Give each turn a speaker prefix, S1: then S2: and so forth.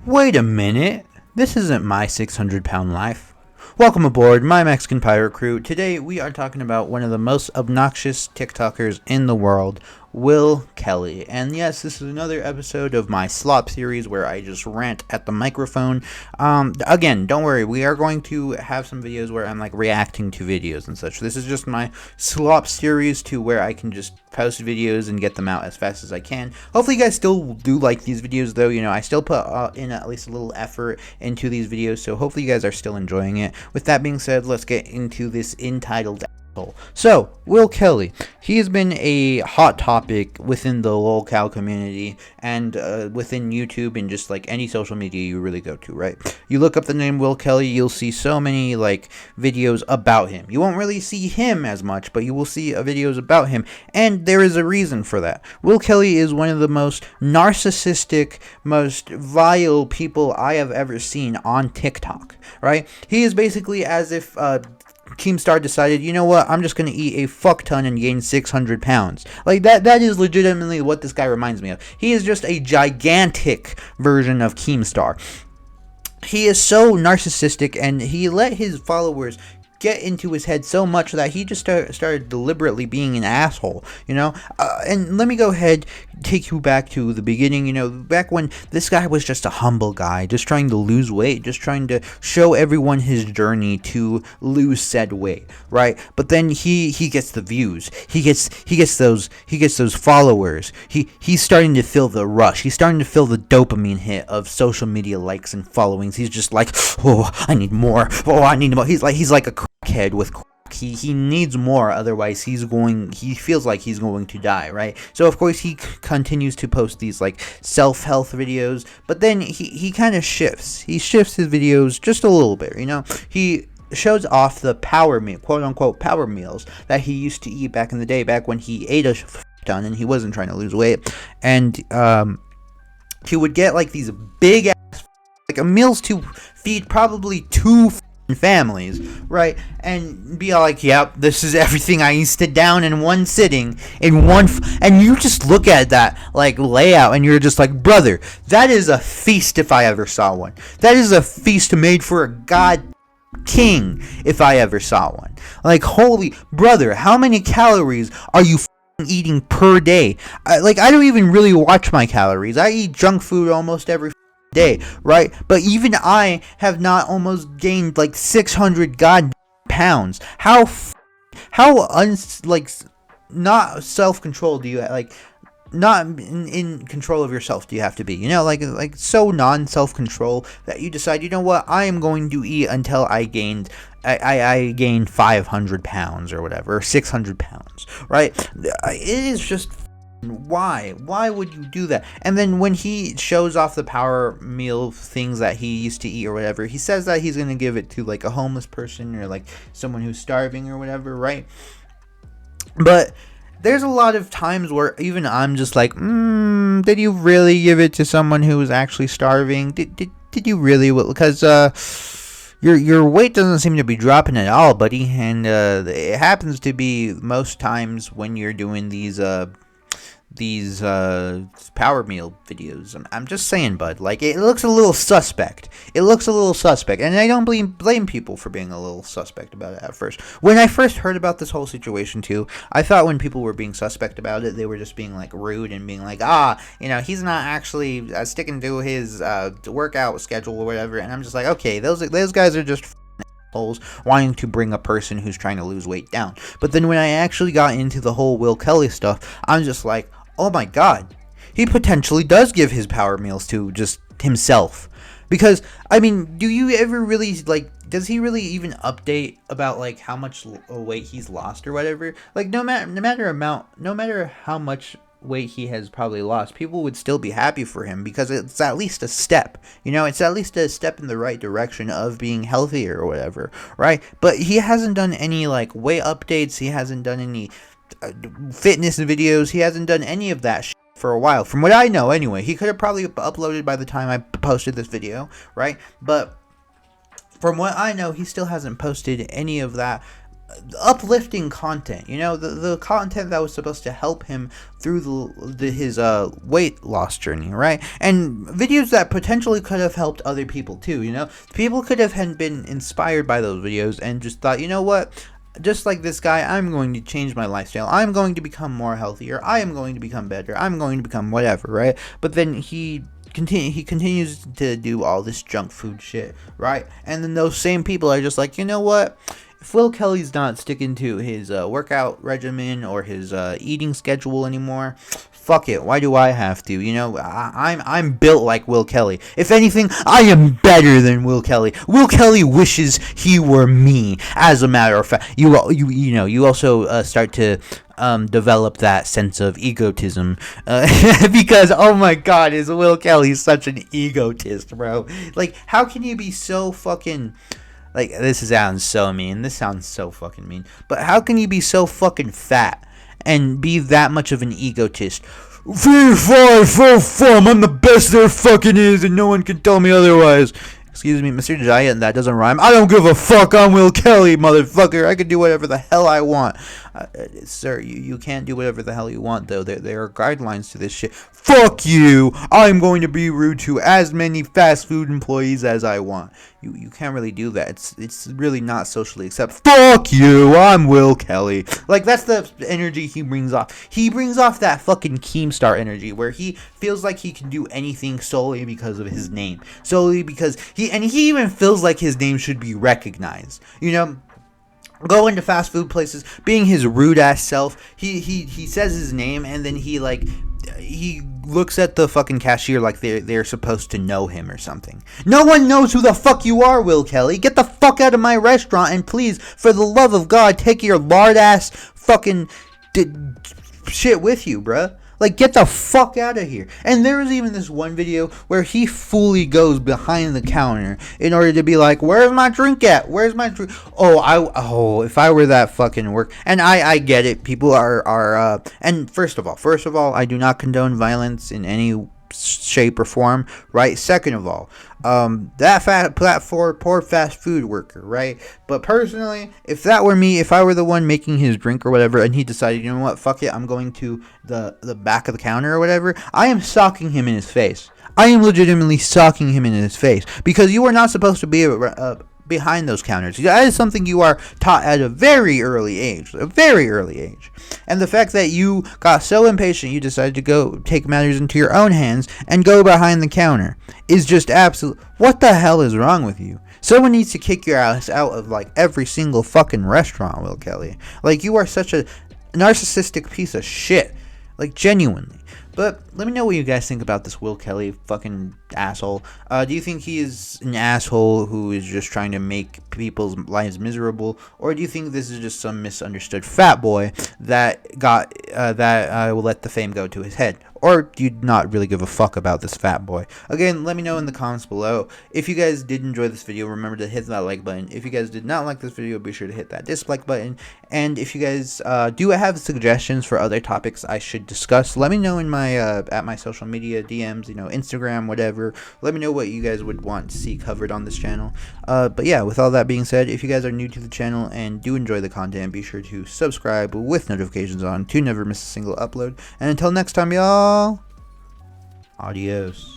S1: Wait a minute, this isn't my 600-pound life. Welcome aboard my Mexican pirate crew. Today we are talking about one of the most obnoxious TikTokers in the world, Will Kelly. And yes, this is another episode of my slop series where I just rant at the microphone. Again, don't worry, we are going to have some videos where I'm like reacting to videos and such. This is just my slop series to where I can just post videos and get them out as fast as I can. Hopefully you guys still do like these videos though. You know, I still put in at least a little effort into these videos, so hopefully you guys are still enjoying it. With that being said, let's get into this entitled. So, Will Kelly, he has been a hot topic within the lolcow community and within YouTube and just like any social media you really go to, right? You look up the name Will Kelly, you'll see so many like videos about him. You won't really see him as much, but you will see videos about him, and there is a reason for that. Will Kelly is one of the most narcissistic, most vile people I have ever seen on TikTok, right? He is basically as if Keemstar decided, you know what, I'm just going to eat a fuck ton and gain 600 pounds. Like, that is legitimately what this guy reminds me of. He is just a gigantic version of Keemstar. He is so narcissistic, and he let his followers get into his head so much that he just started deliberately being an asshole, you know. And let me go ahead, take you back to the beginning, you know, back when this guy was just a humble guy, just trying to lose weight, just trying to show everyone his journey to lose said weight, right? But then he gets the views, he gets those followers, he's starting to feel the rush, he's starting to feel the dopamine hit of social media likes and followings. He's just like, oh, I need more, oh, I need more. He's like a crackhead with crack. He needs more, otherwise he feels like he's going to die, right? So of course he continues to post these like self-health videos, but then he kind of shifts his videos just a little bit, you know. He shows off the power meal, quote unquote power meals, that he used to eat back in the day, back when he ate a ton and he wasn't trying to lose weight. And he would get like these big ass like meals to feed probably two families, right? And be all like, yep, this is everything I used to down in one sitting, and you just look at that like layout and you're just like, brother, that is a feast if I ever saw one. That is a feast made for a god king if I ever saw one. Like, holy brother, how many calories are you eating per day? I don't even really watch my calories. I eat junk food almost every day, right? But even I have not almost gained like 600 god pounds. How not self-control do you like, not in control of yourself do you have to be, you know, like so non-self-control that you decide, you know what, I am going to eat until I gained 500 pounds or whatever, or 600 pounds, right? It is just, why would you do that? And then when he shows off the power meal things that he used to eat or whatever, he says that he's going to give it to like a homeless person or like someone who's starving or whatever, right? But there's a lot of times where even I'm just like, did you really give it to someone who was actually starving? Did you really? Because your weight doesn't seem to be dropping at all, buddy. And it happens to be most times when you're doing these power meal videos. I'm just saying, bud, like, it looks a little suspect. And I don't blame people for being a little suspect about it at first. When I first heard about this whole situation too, I thought when people were being suspect about it, they were just being like rude and being like, you know, he's not actually sticking to his workout schedule or whatever. And I'm just like, okay, those guys are just holes wanting to bring a person who's trying to lose weight down. But then when I actually got into the whole Will Kelly stuff, I'm just like, oh my god, he potentially does give his power meals to just himself. Because, I mean, do you ever really, like, does he really even update about, like, how much weight he's lost or whatever? Like, no matter how much weight he has probably lost, people would still be happy for him because it's at least a step, you know, it's at least a step in the right direction of being healthier or whatever, right? But he hasn't done any, like, weight updates, he hasn't done any fitness videos, he hasn't done any of that shit for a while, from what I know anyway. He could have probably uploaded by the time I posted this video, right? But from what I know, he still hasn't posted any of that uplifting content, the content that was supposed to help him through his weight loss journey, right? And videos that potentially could have helped other people too. People could have been inspired by those videos and just thought, you know what, just like this guy, I'm going to change my lifestyle. I'm going to become more healthier. I am going to become better. I'm going to become whatever, right? But then he continues to do all this junk food shit, right? And then those same people are just like, you know what? If Will Kelly's not sticking to his workout regimen or his eating schedule anymore, fuck it. Why do I have to? I'm built like Will Kelly. If anything, I am better than Will Kelly. Will Kelly wishes he were me. As a matter of fact, you also start to develop that sense of egotism because, oh my god, is Will Kelly such an egotist, bro? Like, how can you be so fucking... Like, this sounds so mean. This sounds so fucking mean. But how can you be so fucking fat and be that much of an egotist? I'm the best there fucking is, and no one can tell me otherwise. Excuse me, Mr. Giant, that doesn't rhyme. I don't give a fuck, I'm Will Kelly, motherfucker. I can do whatever the hell I want. Sir, you can't do whatever the hell you want, though. There are guidelines to this shit. Fuck you! I'm going to be rude to as many fast food employees as I want. You can't really do that. It's really not socially acceptable. Fuck you! I'm Will Kelly. Like, that's the energy he brings off. He brings off that fucking Keemstar energy where he feels like he can do anything solely because of his name. Solely because he even feels like his name should be recognized. Going to fast food places, being his rude ass self. He says his name and then he looks at the fucking cashier like they're supposed to know him or something. No one knows who the fuck you are, Will Kelly. Get the fuck out of my restaurant and please, for the love of God, take your lard ass fucking shit with you, bruh. Like, get the fuck out of here. And there was even this one video where he fully goes behind the counter in order to be like, where's my drink at? Where's my drink? If I were that fucking work. And I get it. People are and first of all, I do not condone violence in any shape or form, right? Second of all, that poor fast food worker, right? But personally, if that were me, if I were the one making his drink or whatever, and he decided, you know what, fuck it, I'm going to the back of the counter or whatever, I am socking him in his face. I am legitimately socking him in his face because you are not supposed to be behind those counters. That is something you are taught at a very early age. And the fact that you got so impatient you decided to go take matters into your own hands and go behind the counter is just absolute. What the hell is wrong with you? Someone needs to kick your ass out of like every single fucking restaurant, Will Kelly. Like, you are such a narcissistic piece of shit. Like, genuinely. But let me know what you guys think about this Will Kelly fucking asshole. Do you think he is an asshole who is just trying to make people's lives miserable, or do you think this is just some misunderstood fat boy that will let the fame go to his head? Or do you not really give a fuck about this fat boy? Again, let me know in the comments below. If you guys did enjoy this video, remember to hit that like button. If you guys did not like this video, be sure to hit that dislike button. And if you guys do have suggestions for other topics I should discuss, let me know in my at my social media DMs, Instagram, whatever. Let me know what you guys would want to see covered on this channel. But yeah, with all that being said, if you guys are new to the channel and do enjoy the content, be sure to subscribe with notifications on to never miss a single upload. And until next time, y'all, adios.